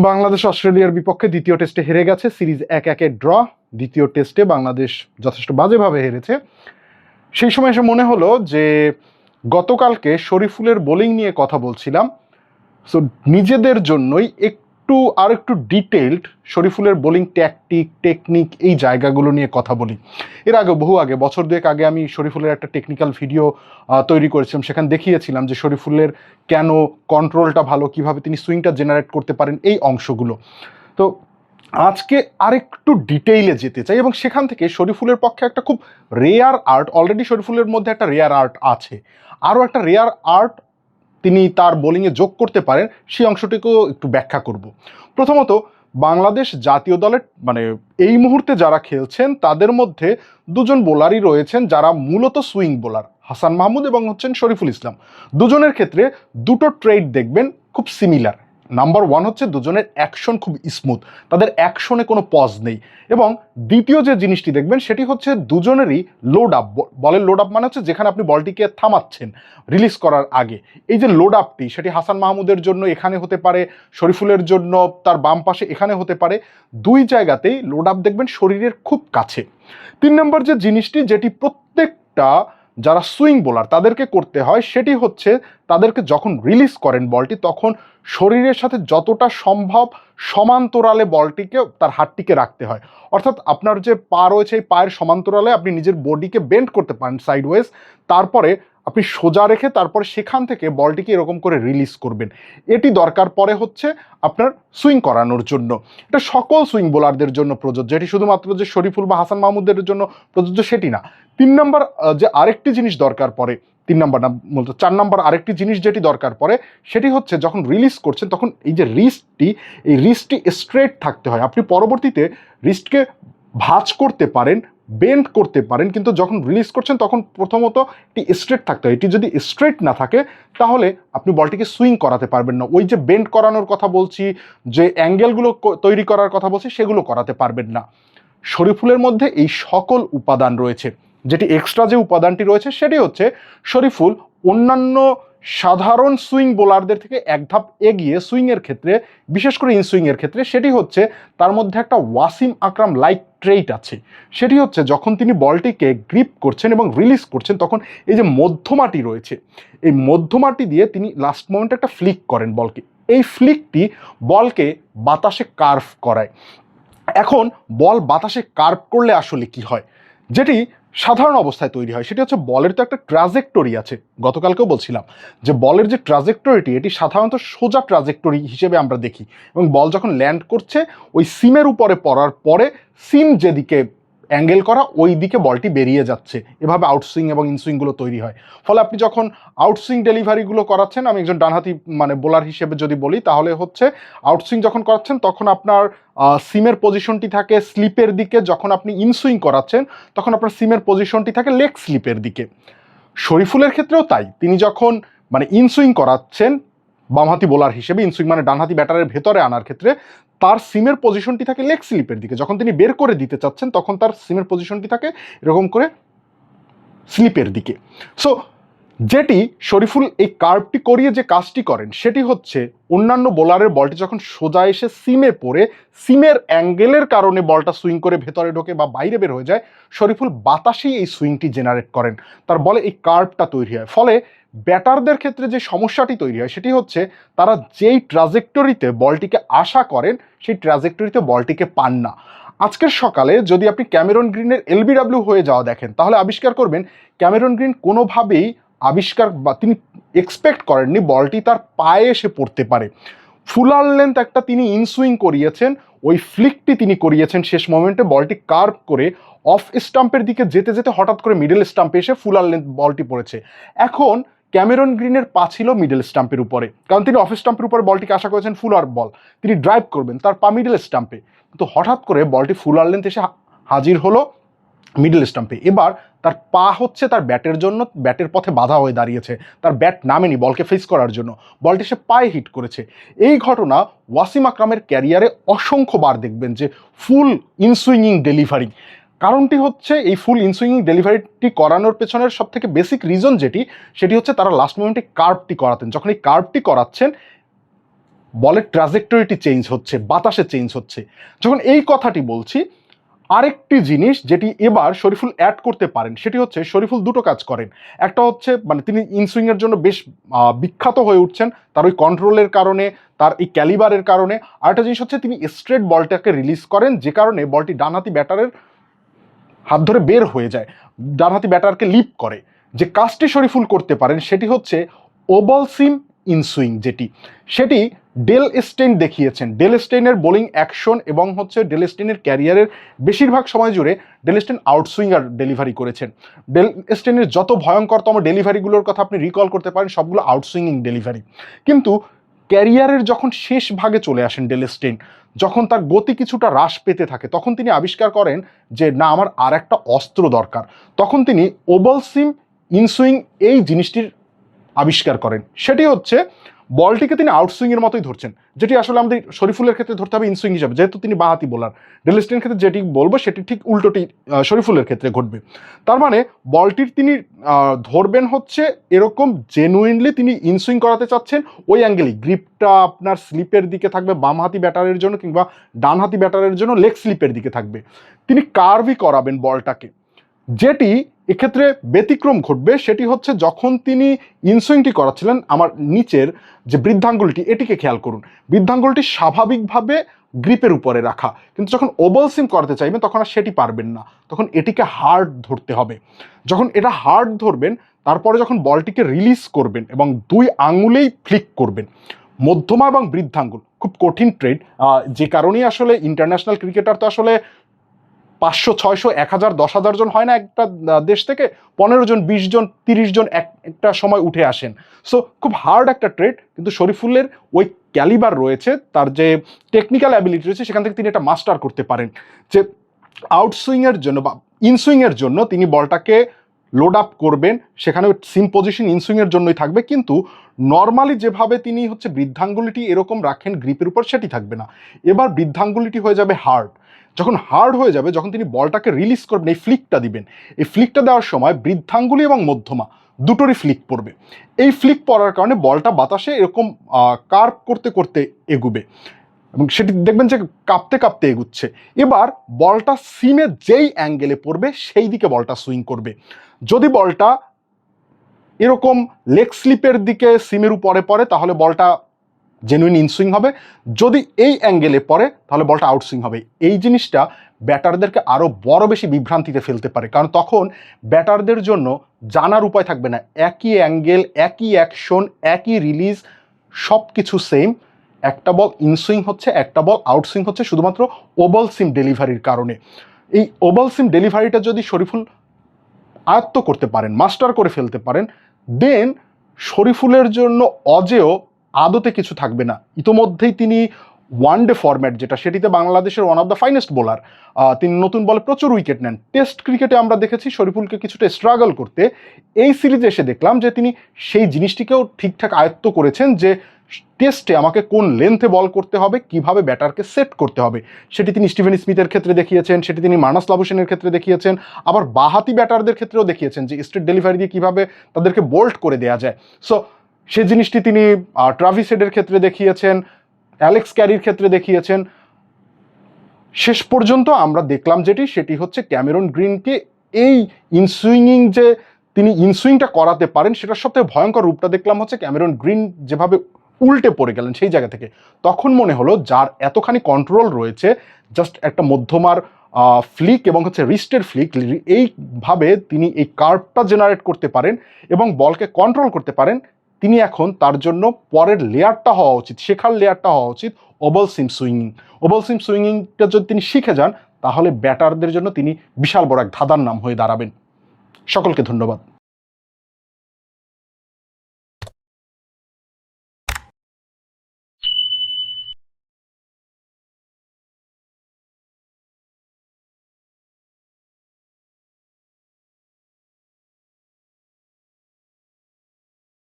বাংলাদেশ অস্ট্রেলিয়ার বিপক্ষে দ্বিতীয় টেস্টে হেরে গেছে, সিরিজ 1-1 ড্র। দ্বিতীয় টেস্টে বাংলাদেশ যথেষ্ট বাজেভাবে হেরেছে। সেই সময় এসে মনে হলো যে গতকালকে শরীফুলের বোলিং নিয়ে কথা বলছিলাম, সো নিজেদের জন্যই একটু ডিটেইলড শরীফুলের বোলিং টেকনিক এই জায়গাগুলো নিয়ে কথা বলি। এর আগে বহু আগে, বছর দুয়েক আগে আমি শরীফুলের একটা টেকনিক্যাল ভিডিও তৈরি করেছিলাম। সেখানে দেখিয়েছিলাম যে শরীফুলের কেন কন্ট্রোলটা ভালো, কিভাবে তিনি সুইংটা জেনারেট করতে পারেন, এই অংশগুলো। তো আজকে আরেকটু ডিটেইলে যেতে চাই এবং সেখান থেকে শরীফুলের পক্ষে একটা খুব রেয়ার আর্ট, অলরেডি শরীফুলের মধ্যে একটা রেয়ার আর্ট আছে, আরও একটা রেয়ার আর্ট তিনি তার বোলিংয়ে যোগ করতে পারেন, সেই অংশটিকেও একটু ব্যাখ্যা করব। প্রথমত, বাংলাদেশ জাতীয় দলের এই মুহূর্তে যারা খেলছেন তাদের মধ্যে দুজন বোলারই রয়েছেন যারা মূলত সুইং বোলার, হাসান মাহমুদ এবং শরীফুল ইসলাম। দুজনের ক্ষেত্রে দুটো ট্রেড দেখবেন খুব সিমিলার। নাম্বার ওয়ান হচ্ছে দুজনের অ্যাকশন খুব স্মুথ, তাদের অ্যাকশনে কোনো পজ নেই। এবং দ্বিতীয় যে জিনিসটি দেখবেন সেটি হচ্ছে দুজনেরই লোড আপ। বলের লোড আপ মানে হচ্ছে যেখানে আপনি বলটিকে থামাচ্ছেন রিলিজ করার আগে, এই যে লোড আপটি, সেটি হাসান মাহমুদের জন্য এখানে হতে পারে, শরীফুলের জন্য তার বাম পাশে এখানে হতে পারে। দুই জায়গাতেই লোড আপ দেখবেন শরীরের খুব কাছে। 3 নম্বর যে জিনিসটি, যেটি প্রত্যেকটা যারা সুইং বোলার তাদেরকে করতে হয়, সেটি হচ্ছে তাদেরকে যখন রিলিজ করেন বলটি, তখন শরীরের সাথে যতটা সম্ভব সমান্তরালে বলটিকে, তার হাতটিকে রাখতে হয়। অর্থাৎ আপনার যে পা রয়েছে, এই পায়ের সমান্তরালে আপনি নিজের বডিকে বেন্ড করতে পারেন সাইডওয়েজ, তারপরে আপনি সোজা রেখে তারপরে সেখান থেকে বলটিকে এরকম করে রিলিজ করবেন। এটি দরকার পড়ে হচ্ছে আপনার সুইং করানোর জন্য। এটা সকল সুইং বোলারদের জন্য প্রযোজ্য, এটি শুধুমাত্র যে শরীফুল বা হাসান মাহমুদের জন্য প্রযোজ্য সেটি না। 3 নম্বর যে আরেকটি জিনিস দরকার পড়ে, 3 নম্বর না বলতে 4 নম্বর আরেকটি জিনিস যেটি দরকার পড়ে, সেটি হচ্ছে যখন রিলিজ করছেন তখন এই যে রিস্টটি স্ট্রেট থাকতে হয়। আপনি পরবর্তীতে রিস্টকে ভাঁজ করতে পারেন, বেন্ড করতে পারেন, কিন্তু যখন রিলিজ করছেন তখন প্রথমত এটি স্ট্রেট থাকতে হয়। এটি যদি স্ট্রেট না থাকে তাহলে আপনি বলটিকে সুইং করাতে পারবেন না। ওই যে বেন্ড করানোর কথা বলছি, যে অ্যাঙ্গেলগুলো তৈরি করার কথা বলছি, সেগুলো করাতে পারবেন না। শরীফুলের মধ্যে এই সকল উপাদান রয়েছে। যেটি এক্সট্রা যে উপাদানটি রয়েছে সেটি হচ্ছে শরীফুল অন্যান্য সাধারণ সুইং বোলারদের থেকে এক ধাপ এগিয়ে সুইংয়ের ক্ষেত্রে, বিশেষ করে ইনসুইংয়ের ক্ষেত্রে, সেটি হচ্ছে তার মধ্যে একটা ওয়াসিম আকরাম লাইক ট্রেইট আছে। সেটি হচ্ছে যখন তিনি বলটিকে গ্রিপ করছেন এবং রিলিজ করছেন, তখন এই যে মধ্যমাটি রয়েছে, এই মধ্যমাটি দিয়ে তিনি লাস্ট মোমেন্টে একটা ফ্লিক করেন বলকে। এই ফ্লিকটি বলকে বাতাসে কার্ভ করায়। এখন বল বাতাসে কার্ভ করলে আসলে কি হয়, যেটি সাধারণ অবস্থায় তৈরি হয়, সেটি হচ্ছে বলের তো একটা ট্রাজেক্টরি আছে। গতকালকেও বলছিলাম যে বলের যে ট্রাজেক্টরিটি, এটি সাধারণত সোজা ট্রাজেক্টরি হিসেবে আমরা দেখি, এবং বল যখন ল্যান্ড করছে ওই সিমের উপরে পড়ার পরে সিম যেদিকে অ্যাঙ্গেল করা, ওই দিকে বলটি বেরিয়ে যাচ্ছে। এভাবে আউটসুইং এবং ইনসুইংগুলো তৈরি হয়। ফলে আপনি যখন আউটসুইং ডেলিভারিগুলো করাচ্ছেন, আমি একজন ডানহাতি বোলার হিসেবে যদি বলি, তাহলে হচ্ছে আউটসুইং যখন করাচ্ছেন তখন আপনার সিমের পজিশনটি থাকে স্লিপের দিকে, যখন আপনি ইনসুইং করাচ্ছেন তখন আপনার সিমের পজিশনটি থাকে লেগ স্লিপের দিকে। শরীফুলের ক্ষেত্রেও তাই, তিনি যখন ইনসুইং করাচ্ছেন বামহাতি বোলার হিসেবে, ইনসুইং ডানহাতি ব্যাটারের ভেতরে আনার ক্ষেত্রে, তার সিমের পজিশনটি থাকে লেগ স্লিপের দিকে। যখন তিনি বের করে দিতে চাচ্ছেন তখন তার সিমের পজিশনটি থাকে এরকম করে স্লিপের দিকে। সো যেটি শরীফুল এই কার্ভটি করিয়ে যে কাজটি করেন, সেটি হচ্ছে অন্যান্য বোলারের বলটি যখন সোজা এসে সিমে পড়ে, সিমের অ্যাঙ্গেলের কারণে বলটা সুইং করে ভেতরে ঢোকে বা বাইরে বের হয়ে যায়, শরীফুল বাতাসেই এই সুইংটি জেনারেট করেন, তার বলে এই কার্ভটা তৈরি হয়। ফলে ব্যাটারদের ক্ষেত্রে যে সমস্যাটি তৈরি হয় সেটি হচ্ছে তারা যেই ট্রাজেক্টরিতে বলটিকে আশা করেন সেই ট্রাজেক্টরিতে বলটিকে পান না। আজকের সকালে যদি আপনি ক্যামেরন গ্রিনের এলবিডব্লিউ হয়ে যাওয়া দেখেন, তাহলে আবিষ্কার করবেন ক্যামেরন গ্রিন কোনোভাবেই তিনি এক্সপেক্ট করেননি বলটি তার পায়ে এসে পড়তে পারে। ফুলার লেন্থ একটা তিনি ইনসুইং করিয়েছেন, ওই ফ্লিকটি তিনি করিয়েছেন শেষ মোমেন্টে, বলটি কার্ভ করে অফ স্টাম্পের দিকে যেতে যেতে হঠাৎ করে মিডল স্টাম্পে এসে ফুলার লেন্থ বলটি পড়েছে। এখন ক্যামেরন গ্রিনের পা ছিল মিডল স্টাম্পের উপরে, কারণ তিনি অফ স্টাম্পের উপরে বলটিকে আশা করেছেন ফুলার বল, তিনি ড্রাইভ করবেন, তার পা মিডল স্টাম্পে, কিন্তু হঠাৎ করে বলটি ফুলার লেন্থ এসে হাজির হলো মিডল স্টাম্পে। এবার তার পা হচ্ছে তার ব্যাটের জন্য, ব্যাটের পথে বাধা হয়ে দাঁড়িয়েছে, তার ব্যাট নামেনি বলকে ফেস করার জন্য, বলটি সে পায়ে হিট করেছে। এই ঘটনা ওয়াসিম আকরামের ক্যারিয়ারে অসংখ্যবার দেখবেন, যে ফুল ইনসুইংিং ডেলিভারি। কারণটি হচ্ছে এই ফুল ইনসুইংিং ডেলিভারিটি করানোর পেছনের সব থেকে বেসিক রিজন যেটি, সেটি হচ্ছে তারা লাস্ট মোমেন্টে কার্ভটি করাতেন। যখন এই কার্ভটি করাচ্ছেন, বলের ট্রাজেক্টরিটি চেঞ্জ হচ্ছে, বাতাসে চেঞ্জ হচ্ছে। যখন এই কথাটি বলছি, আরেকটি জিনিস যেটি এবার শরীফুল অ্যাড করতে পারেন সেটি হচ্ছে শরীফুল দুটো কাজ করেন। একটা হচ্ছে মানে তিনি ইনসুইংয়ের জন্য বেশ বিখ্যাত হয়ে উঠছেন তার ওই কন্ট্রোলের কারণে, তার এই ক্যালিবারের কারণে। আরেকটা জিনিস হচ্ছে তিনি স্ট্রেট বলটাকে রিলিজ করেন, যে কারণে বলটি ডানহাতি ব্যাটারের হাত ধরে বের হয়ে যায়, ডানহাতি ব্যাটারকে লিপ করে। যে কাজটি শরীফুল করতে পারেন সেটি হচ্ছে ওভাল সিম ইনসুইং, সেটি ডেল স্টেইন দেখিয়েছেন। ডেল স্টেইনের বোলিং অ্যাকশন এবং হচ্ছে ডেল স্টেইনের ক্যারিয়ারের বেশিরভাগ সময় জুড়ে ডেল স্টেইন আউটসুইঙ্গার ডেলিভারি করেছেন। ডেল স্টেইনের যত ভয়ঙ্করতম ডেলিভারিগুলোর কথা আপনি রিকল করতে পারেন সবগুলো আউটসুইঙ্গিং ডেলিভারি। কিন্তু ক্যারিয়ারের যখন শেষ ভাগে চলে আসেন ডেল স্টেইন, যখন তার গতি কিছুটা হ্রাস পেতে থাকে, তখন তিনি আবিষ্কার করেন যে না, আমার আর একটা অস্ত্র দরকার। তখন তিনি ওভাল সিম ইনসুইং এই জিনিসটির আবিষ্কার করেন। সেটি হচ্ছে বলটিকে তিনি আউটসুইংয়ের মতোই ধরছেন, যেটি আসলে আমাদের শরীফুলের ক্ষেত্রে ধরতে হবে ইনসুইং হিসাবে, যেহেতু তিনি বাঁহাতি বোলার। ডেল স্টেইনের ক্ষেত্রে যেটি বলবো সেটি ঠিক উল্টোটি শরীফুলের ক্ষেত্রে ঘটবে। তার মানে বলটির তিনি ধরবেন হচ্ছে এরকম, জেনুইনলি তিনি ইনসুইং করাতে চাচ্ছেন ওই অ্যাঙ্গেলেই, গ্রিপটা আপনার স্লিপের দিকে থাকবে বামহাতি ব্যাটারের জন্য, কিংবা ডানহাতি ব্যাটারের জন্য লেগ স্লিপের দিকে থাকবে। তিনি কার্ভই করাবেন বলটাকে। যেটি এক্ষেত্রে ব্যতিক্রম ঘটবে সেটি হচ্ছে যখন তিনি ইনসুইংটি করাচ্ছিলেন, আমার নিচের যে বৃদ্ধাঙ্গুলটি এটিকে খেয়াল করুন, বৃদ্ধাঙ্গুলটি স্বাভাবিকভাবে গ্রিপের উপরে রাখা, কিন্তু যখন ওভাল সিম করতে চাইবেন তখন আর সেটি পারবেন না, তখন এটিকে হার্ড ধরতে হবে। যখন এটা হার্ড ধরবেন, তারপরে যখন বলটিকে রিলিজ করবেন এবং দুই আঙুলেই ফ্লিক করবেন, মধ্যমা এবং বৃদ্ধাঙ্গুল খুব কঠিন ট্রেড, যে কারণেই আসলে ইন্টারন্যাশনাল ক্রিকেটার তো আসলে 500, 600, 1000, 10,000 জন হয় না একটা দেশ থেকে, 15 জন, 20 জন, 30 জন একটা সময় উঠে আসেন। সো খুব হার্ড একটা ট্রেড, কিন্তু শরীফুলের ওই ক্যালিবার রয়েছে, তার যে টেকনিক্যাল অ্যাবিলিটি রয়েছে সেখান থেকে তিনি এটা মাস্টার করতে পারেন, যে আউটসুইংয়ের জন্য বা ইনসুইংয়ের জন্য তিনি বলটাকে লোড আপ করবেন, সেখানে সিম পজিশন ইনসুইংয়ের জন্যই থাকবে, কিন্তু নর্মালি যেভাবে তিনি হচ্ছে বৃদ্ধাঙ্গুলিটি এরকম রাখেন গ্রিপের উপর সেটি থাকবে না। এবার বৃদ্ধাঙ্গুলিটি হয়ে যাবে হার্ড। যখন হার্ড হয়ে যাবে, যখন তিনি বলটাকে রিলিজ করবেন, এই ফ্লিকটা দিবেন, এই ফ্লিকটা দেওয়ার সময় বৃদ্ধাঙ্গুলি এবং মধ্যমা দুটোরই ফ্লিক পড়বে। এই ফ্লিক পড়ার কারণে বলটা বাতাসে এরকম কার্ভ করতে করতে এগুবে এবং সেটি দেখবেন যে কাঁপতে কাঁপতে এগুচ্ছে। এবার বলটা সিমে যেই অ্যাঙ্গেলে পড়বে সেই দিকে বলটা সুইং করবে। যদি বলটা এরকম লেগ স্লিপের দিকে সিমের উপরে পড়ে তাহলে বলটা জেনুইন ইনসুইং হবে, যদি এই অ্যাঙ্গেলে পড়ে তাহলে বলটা আউটসুইং হবে। এই জিনিসটা ব্যাটারদেরকে আরও বড় বেশি বিভ্রান্তিতে ফেলতে পারে, কারণ তখন ব্যাটারদের জন্য জানার উপায় থাকবে না, একই অ্যাঙ্গেল, একই অ্যাকশন, একই রিলিজ, সব কিছু সেম। একটা বল ইনসুইং হচ্ছে, একটা বল আউটসুইং হচ্ছে শুধুমাত্র ওভাল সিম ডেলিভারির কারণে। এই ওভাল সিম ডেলিভারিটা যদি শরীফুল আয়ত্ত করতে পারেন, মাস্টার করে ফেলতে পারেন, দেন শরীফুলের জন্য অজেয় আদতে কিছু থাকবে না। ইতোমধ্যেই তিনি ওয়ানডে ফরম্যাট যেটা, সেটিতে বাংলাদেশের one of the finest bowler, তিনি নতুন বলে প্রচুর উইকেট নেন। টেস্ট ক্রিকেটে আমরা দেখেছি শরীফুলকে কিছুটা স্ট্রাগল করতে, এই সিরিজে এসে দেখলাম যে তিনি সেই জিনিসটিকেও ঠিকঠাক আয়ত্ত করেছেন, যে টেস্টে আমাকে কোন লেন্থে বল করতে হবে, কিভাবে ব্যাটারকে সেট করতে হবে, সেটি তিনি স্টিভেন স্মিথের ক্ষেত্রে দেখিয়েছেন, সেটি তিনি মার্নাস লাবুশেনের ক্ষেত্রে দেখিয়েছেন, আবার বাঁহাতি ব্যাটারদের ক্ষেত্রেও দেখিয়েছেন যে স্ট্রেট ডেলিভারি দিয়ে কীভাবে তাদেরকে বোল্ড করে দেওয়া যায়। সো সেই জিনিসটি তিনি ট্রাভিস হেডের ক্ষেত্রে দেখিয়েছেন, অ্যালেক্স ক্যারির ক্ষেত্রে দেখিয়েছেন। শেষ পর্যন্ত আমরা দেখলাম সেটি হচ্ছে ক্যামেরন গ্রিনকে এই ইনসুইংইং, যে তিনি ইনসুইংটা করাতে পারেন, সেটার সবথেকে ভয়ঙ্কর রূপটা দেখলাম হচ্ছে ক্যামেরন গ্রিন যেভাবে উল্টে পড়ে গেলেন সেই জায়গা থেকে। তখন মনে হলো যার এতখানি কন্ট্রোল রয়েছে, জাস্ট একটা মধ্যমার ফ্লিক এবং হচ্ছে রিস্টের ফ্লিক, এইভাবে তিনি এই কার্ভটা জেনারেট করতে পারেন এবং বলকে কন্ট্রোল করতে পারেন, তিনি এখন তার জন্য পরের লেয়ারটা হওয়া উচিত, শেখার লেয়ারটা হওয়া উচিত ওভাল সিম সুইংিং। ওভাল সিম সুইংিংটা যদি তিনি শিখে যান তাহলে ব্যাটারদের জন্য তিনি বিশাল বড় এক ধাঁধার নাম হয়ে দাঁড়াবেন। সকলকে ধন্যবাদ।